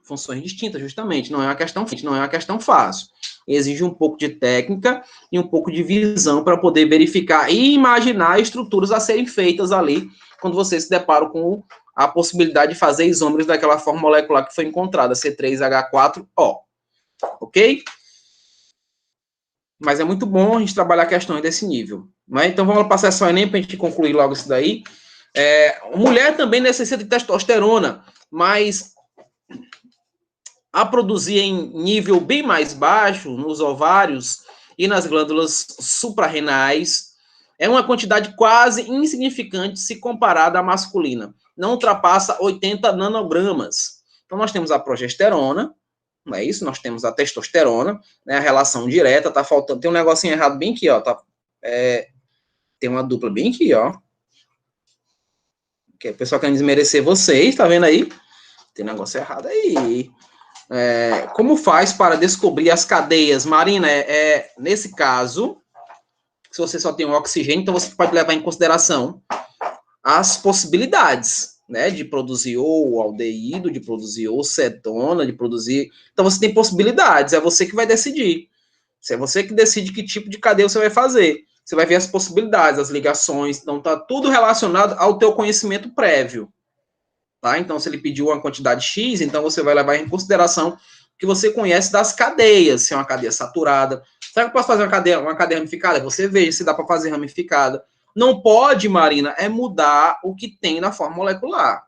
Funções distintas, justamente, não é uma questão fácil. Exige um pouco de técnica e um pouco de visão para poder verificar e imaginar estruturas a serem feitas ali, quando você se depara com a possibilidade de fazer isômeros daquela forma molecular que foi encontrada, C3H4O. Ok? Mas é muito bom a gente trabalhar questões desse nível. Né? Então, vamos passar só Enem para a gente concluir logo isso daí. Mulher também necessita de testosterona, mas a produzir em nível bem mais baixo, nos ovários e nas glândulas suprarrenais, é uma quantidade quase insignificante se comparada à masculina. Não ultrapassa 80 nanogramas. Então, nós temos a progesterona, não é isso? Nós temos a testosterona, né? A relação direta, tá faltando, tem um negocinho errado bem aqui, ó, tá? Tem uma dupla bem aqui, ó. Que o pessoal quer desmerecer vocês, tá vendo aí? Tem um negócio errado aí. Como faz para descobrir as cadeias? Marina, nesse caso, se você só tem um oxigênio, então você pode levar em consideração as possibilidades, né, de produzir ou aldeído, de produzir ou cetona, de produzir... Então, você tem possibilidades, é você que vai decidir. É você que decide que tipo de cadeia você vai fazer. Você vai ver as possibilidades, as ligações, então tá tudo relacionado ao teu conhecimento prévio. Tá? Então, se ele pediu uma quantidade X, então você vai levar em consideração o que você conhece das cadeias, se é uma cadeia saturada. Será que eu posso fazer uma cadeia ramificada? Você veja se dá para fazer ramificada. Não pode, Marina, mudar o que tem na forma molecular.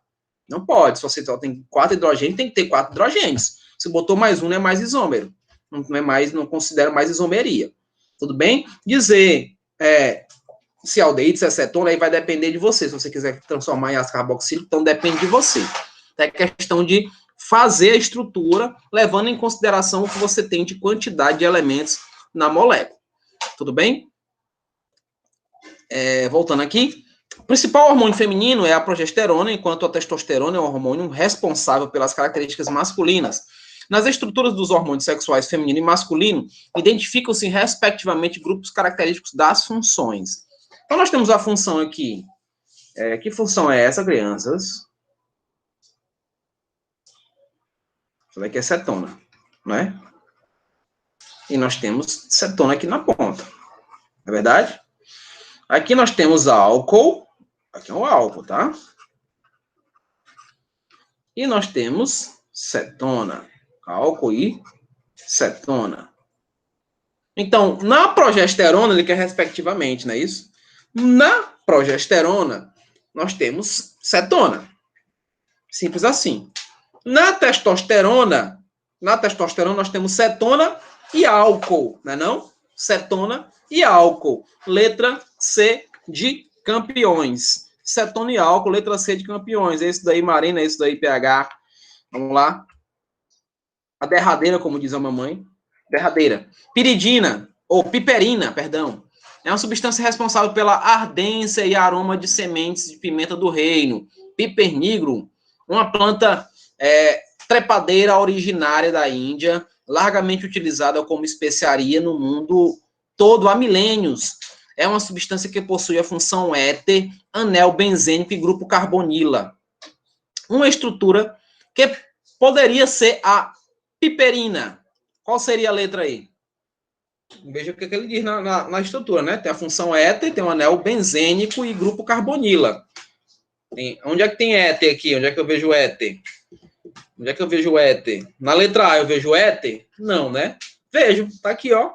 Não pode. Se você só tem 4 hidrogênios, tem que ter 4 hidrogênios. Se botou mais um, não é mais isômero. Não considero mais isomeria. Tudo bem? Dizer se é aldeído, se é cetona, aí vai depender de você. Se você quiser transformar em ácido carboxílico, então depende de você. É questão de fazer a estrutura, levando em consideração o que você tem de quantidade de elementos na molécula. Tudo bem? Voltando aqui. O principal hormônio feminino é a progesterona, enquanto a testosterona é o hormônio responsável pelas características masculinas. Nas estruturas dos hormônios sexuais feminino e masculino, identificam-se respectivamente grupos característicos das funções. Então, nós temos a função aqui. Que função é essa, crianças? Isso daqui é cetona, não é? E nós temos cetona aqui na ponta. Não é verdade? Aqui nós temos álcool. Aqui é o álcool, tá? E nós temos cetona. Álcool e cetona. Então, na progesterona, ele quer respectivamente, não é isso? Na progesterona, nós temos cetona. Simples assim. Na testosterona nós temos cetona e álcool, não é não? Cetona e álcool. Letra C de campeões. Cetona e álcool, letra C de campeões. Esse daí, Marina, esse daí, PH. Vamos lá. A derradeira, como diz a mamãe. Derradeira. Piridina, ou piperina, perdão. É uma substância responsável pela ardência e aroma de sementes de pimenta do reino. Piper nigrum, uma planta trepadeira originária da Índia, largamente utilizada como especiaria no mundo todo há milênios. É uma substância que possui a função éter, anel benzênico e grupo carbonila. Uma estrutura que poderia ser a piperina. Qual seria a letra aí? Veja o que ele diz na estrutura, né? Tem a função éter, tem um anel benzênico e grupo carbonila. Onde é que tem éter aqui? Onde é que eu vejo éter? Onde é que eu vejo éter? Na letra A eu vejo éter? Não, né? Vejo, tá aqui, ó.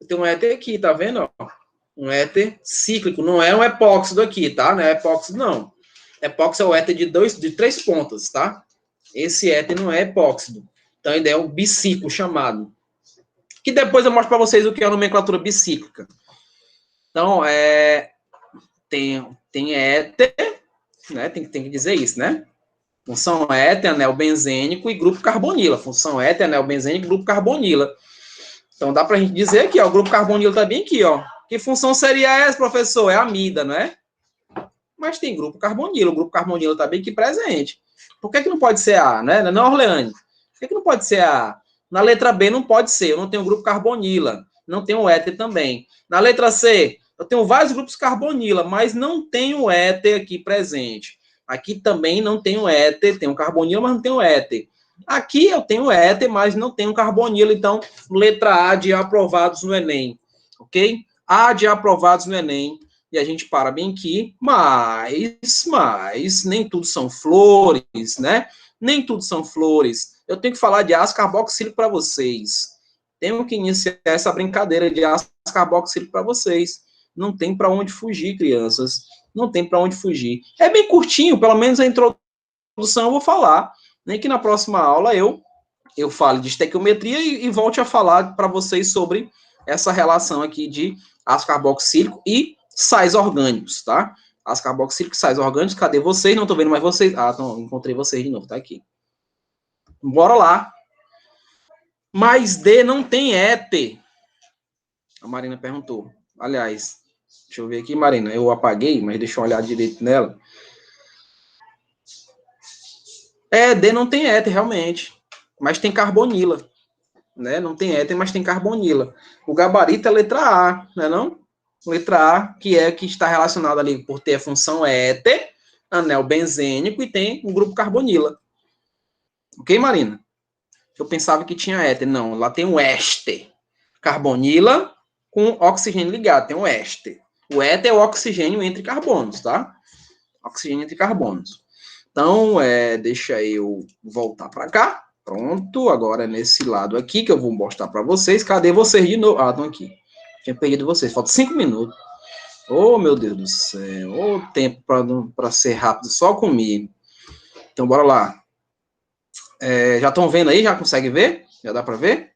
Tem um éter aqui, tá vendo? Ó? Um éter cíclico, não é um epóxido aqui, tá? Não é epóxido, não. Epóxido é o éter de 3 pontas, tá? Esse éter não é epóxido. Então, ele é um biciclo chamado. Que depois eu mostro para vocês o que é a nomenclatura bicíclica. Então, tem éter, né? Tem que dizer isso, né? Função éter, anel benzênico e grupo carbonila. Função éter, anel benzênico e grupo carbonila. Então, dá para a gente dizer aqui, ó, o grupo carbonila está bem aqui, ó. Que função seria essa, professor? É amida, não é? Mas tem grupo carbonila. O grupo carbonila está bem aqui presente. Por que não pode ser A, né? Não, Orleane? Por que não pode ser A? Na letra B não pode ser. Eu não tenho grupo carbonila. Não tenho éter também. Na letra C, eu tenho vários grupos carbonila, mas não tenho éter aqui presente. Aqui também não tenho éter. Tenho carbonila, mas não tenho éter. Aqui eu tenho éter, mas não tenho carbonila. Então, letra A de aprovados no Enem. Ok? A de aprovados no Enem. E a gente para bem aqui, mas nem tudo são flores, né? Nem tudo são flores. Eu tenho que falar de ácido carboxílico para vocês. Tenho que iniciar essa brincadeira de ácido carboxílico para vocês. Não tem para onde fugir, crianças. Não tem para onde fugir. É bem curtinho, pelo menos a introdução eu vou falar. Nem que na próxima aula eu fale de estequiometria e volte a falar para vocês sobre essa relação aqui de ácido carboxílico e sais orgânicos, tá? Ácido carboxílico e sais orgânicos, cadê vocês? Não tô vendo mais vocês. Ah, então, encontrei vocês de novo, tá aqui. Bora lá. Mais D não tem éter. A Marina perguntou. Aliás, deixa eu ver aqui, Marina. Eu apaguei, mas deixa eu olhar direito nela. D não tem éter, realmente. Mas tem carbonila. Né? Não tem éter, mas tem carbonila. O gabarito é letra A, né não? Letra A, que está relacionada ali por ter a função éter, anel benzênico e tem um grupo carbonila. Ok, Marina? Eu pensava que tinha éter. Não, lá tem um éster. Carbonila com oxigênio ligado, tem um éster. O éter é o oxigênio entre carbonos, tá? Oxigênio entre carbonos. Então, deixa eu voltar para cá. Pronto, agora é nesse lado aqui que eu vou mostrar para vocês. Cadê vocês de novo? Ah, estão aqui. Tinha perdido vocês. Falta 5 minutos. Oh, meu Deus do céu. Oh, tempo para ser rápido só comigo. Então, bora lá. Já estão vendo aí? Já consegue ver? Já dá para ver?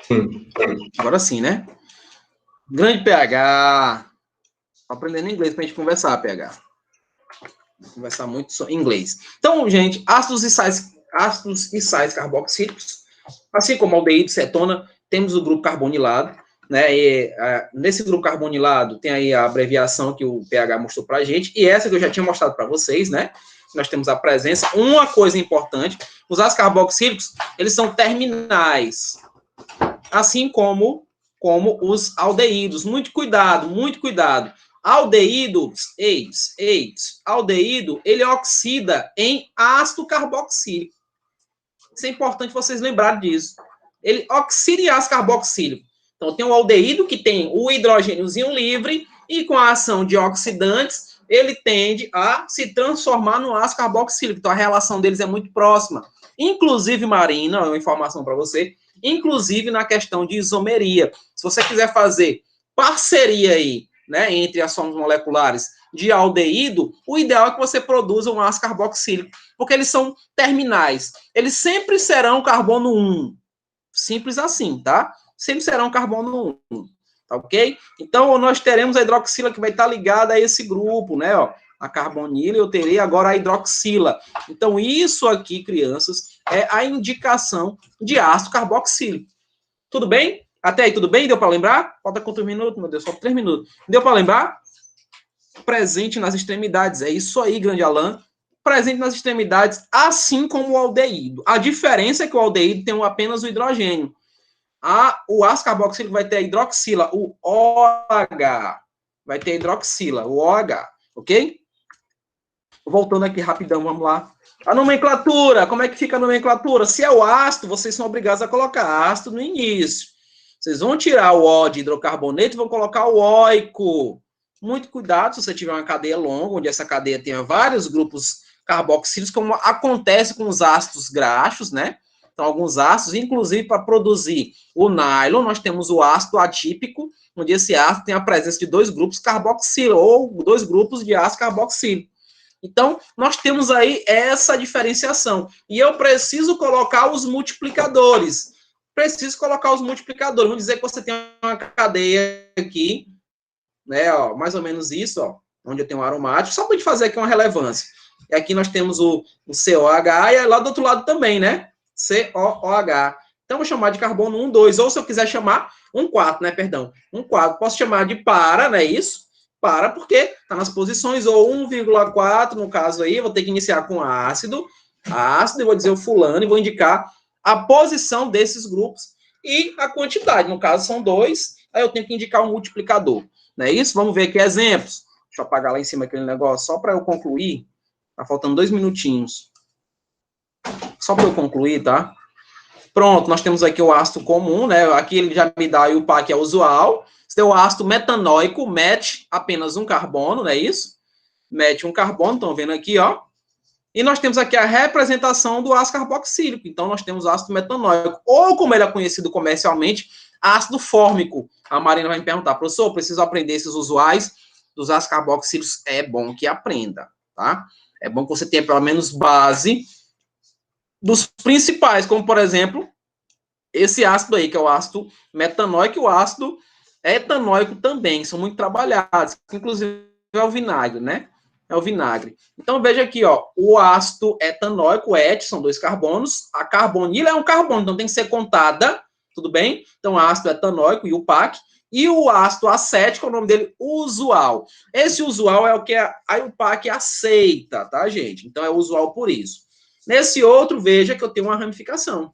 Sim. Agora sim, né? Grande PH. Aprendendo inglês para a gente conversar, PH. conversar muito em inglês. Então, gente, ácidos e sais carboxílicos, assim como aldeído, cetona, temos o grupo carbonilado, né? Nesse grupo carbonilado tem aí a abreviação que o pH mostrou para a gente, e essa que eu já tinha mostrado para vocês, né? Nós temos a presença. Uma coisa importante, os ácidos carboxílicos, eles são terminais, assim como os aldeídos. Muito cuidado, muito cuidado. Aldeído, aldeído, ele oxida em ácido carboxílico. Isso é importante vocês lembrarem disso. Ele oxida em ácido carboxílico. Então, tem o aldeído, que tem o hidrogêniozinho livre, e com a ação de oxidantes, ele tende a se transformar no ácido carboxílico. Então, a relação deles é muito próxima. Inclusive, Marina, uma informação para você, inclusive na questão de isomeria. Se você quiser fazer parceria aí, né, entre as formas moleculares de aldeído, o ideal é que você produza um ácido carboxílico, porque eles são terminais. Eles sempre serão carbono 1. Simples assim, tá? Sempre serão carbono 1. Tá ok? Então, nós teremos a hidroxila que vai estar ligada a esse grupo, né? Ó, a carbonila, eu terei agora a hidroxila. Então, isso aqui, crianças, é a indicação de ácido carboxílico. Tudo bem? Até aí, tudo bem? Deu para lembrar? Falta quantos minutos, meu Deus? Só 3 minutos. Deu para lembrar? Presente nas extremidades. É isso aí, grande Alan. Presente nas extremidades, assim como o aldeído. A diferença é que o aldeído tem apenas o hidrogênio. O ácido carboxílico vai ter a hidroxila, o OH. Vai ter a hidroxila, o OH. Ok? Voltando aqui rapidão, vamos lá. A nomenclatura, como é que fica a nomenclatura? Se é o ácido, vocês são obrigados a colocar ácido no início. Vocês vão tirar o O de hidrocarboneto e vão colocar o óico. Muito cuidado se você tiver uma cadeia longa, onde essa cadeia tenha vários grupos carboxílicos, como acontece com os ácidos graxos, né? Então, alguns ácidos, inclusive para produzir o nylon, nós temos o ácido atípico, onde esse ácido tem a presença de 2 grupos carboxílicos, ou 2 grupos de ácido carboxílico. Então, nós temos aí essa diferenciação. E eu preciso colocar os multiplicadores. Vamos dizer que você tem uma cadeia aqui, né, ó, mais ou menos isso, ó, onde eu tenho um aromático, só para a gente fazer aqui uma relevância. E aqui nós temos o COH, e lá do outro lado também, né, COOH. Então, eu vou chamar de carbono 1, 2, ou se eu quiser chamar, 1, 4, né, perdão, 1, 4, posso chamar de para, né, isso? Para, porque está nas posições, ou 1,4, no caso aí, eu vou ter que iniciar com ácido, e vou dizer o fulano, e vou indicar a posição desses grupos e a quantidade. No caso, são 2, aí eu tenho que indicar um multiplicador. Não é isso? Vamos ver aqui exemplos. Deixa eu apagar lá em cima aquele negócio, só para eu concluir. Tá faltando 2 minutinhos. Só para eu concluir, tá? Pronto, nós temos aqui o ácido comum, né? Aqui ele já me dá aí o par que é usual. Você tem o ácido metanóico, mete apenas um carbono, não é isso? Mete um carbono, estão vendo aqui, ó. E nós temos aqui a representação do ácido carboxílico. Então, nós temos ácido metanóico, ou como ele é conhecido comercialmente, ácido fórmico. A Marina vai me perguntar, professor, preciso aprender esses usuais dos ácidos carboxílicos? É bom que aprenda, tá? É bom que você tenha pelo menos base dos principais, como, por exemplo, esse ácido aí, que é o ácido metanóico, e o ácido etanóico também, são muito trabalhados, inclusive é o vinagre, né? É o vinagre. Então, veja aqui, ó, o ácido etanóico, o ET, são 2 carbonos, a carbonila é um carbono, então tem que ser contada, tudo bem? Então, ácido etanóico e o PAC, e o ácido acético, o nome dele, usual. Esse usual é o que aí o PAC aceita, tá, gente? Então, é usual por isso. Nesse outro, veja que eu tenho uma ramificação.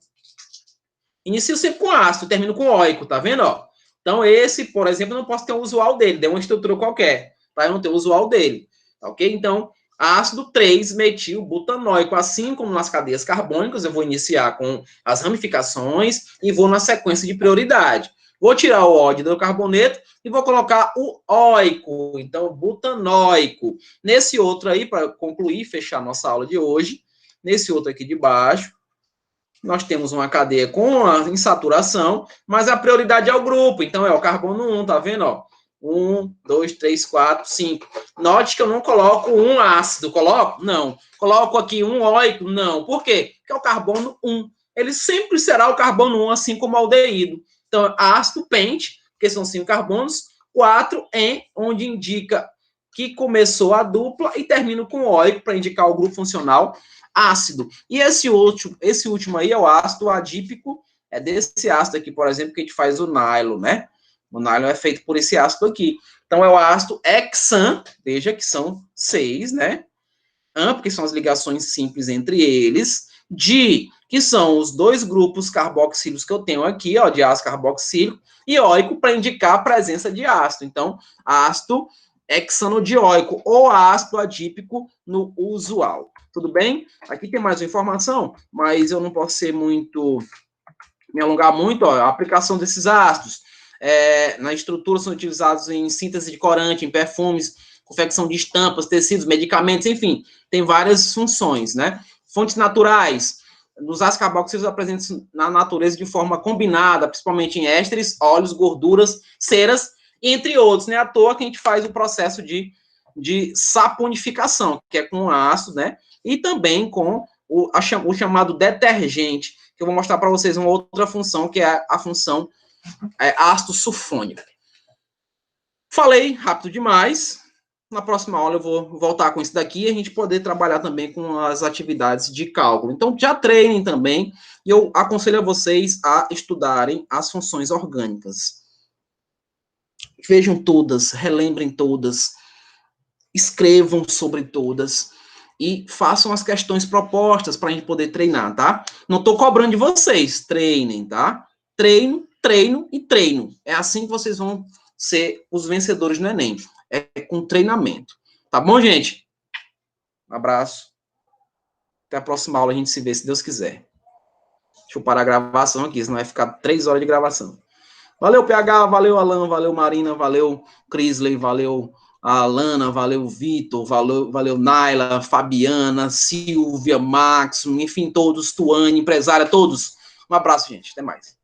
Inicio sempre com ácido, termino com óico, tá vendo, ó? Então, esse, por exemplo, eu não posso ter o usual dele, deu uma estrutura qualquer, tá? Eu não tenho o usual dele. Ok? Então, ácido 3-metil-butanóico, assim como nas cadeias carbônicas, eu vou iniciar com as ramificações e vou na sequência de prioridade. Vou tirar o O de hidrocarboneto e vou colocar o óico, então, butanóico. Nesse outro aí, para concluir, fechar nossa aula de hoje, nesse outro aqui de baixo, nós temos uma cadeia com a insaturação, mas a prioridade é o grupo, então é o carbono 1, tá vendo, ó? 1, 2, 3, 4, 5. Note que eu não coloco um ácido, coloco? Não. Coloco aqui um óico? Não. Por quê? Porque é o carbono 1. Ele sempre será o carbono 1, assim como o aldeído. Então, ácido pente, que são 5 carbonos, 4 em, onde indica que começou a dupla e termina com oico para indicar o grupo funcional ácido. E esse último aí é o ácido adípico, é desse ácido aqui, por exemplo, que a gente faz o nylon, né? O nylon é feito por esse ácido aqui. Então, é o ácido hexan, veja que são 6, né? An, porque são as ligações simples entre eles. Di, que são os dois grupos carboxílicos que eu tenho aqui, ó, de ácido carboxílico, e oico para indicar a presença de ácido. Então, ácido hexanodioico ou ácido adípico no usual. Tudo bem? Aqui tem mais uma informação, mas eu não posso me alongar muito. Ó, a aplicação desses ácidos na estrutura são utilizados em síntese de corante, em perfumes, confecção de estampas, tecidos, medicamentos, enfim, tem várias funções, né? Fontes naturais. Nos ácidos carboxílicos apresentam na natureza de forma combinada, principalmente em ésteres, óleos, gorduras, ceras, entre outros, né? À toa que a gente faz o processo de saponificação, que é com ácido, né? E também com o chamado detergente, que eu vou mostrar para vocês uma outra função, que é a função ácido sulfônico. Falei rápido demais. Na próxima aula eu vou voltar com isso daqui e a gente poder trabalhar também com as atividades de cálculo. Então, já treinem também, e eu aconselho a vocês a estudarem as funções orgânicas. Vejam todas, relembrem todas, escrevam sobre todas e façam as questões propostas para a gente poder treinar, tá? Não estou cobrando de vocês, treinem, tá? Treino, treino e treino. É assim que vocês vão ser os vencedores no Enem. É com treinamento. Tá bom, gente? Um abraço. Até a próxima aula a gente se vê, se Deus quiser. Deixa eu parar a gravação aqui, senão vai ficar 3 horas de gravação. Valeu, PH, valeu, Alan, valeu, Marina, valeu, Crisley, valeu, Alana, valeu, Vitor, valeu, Naila, Fabiana, Silvia, Max, enfim, todos, Tuane, empresária, todos. Um abraço, gente. Até mais.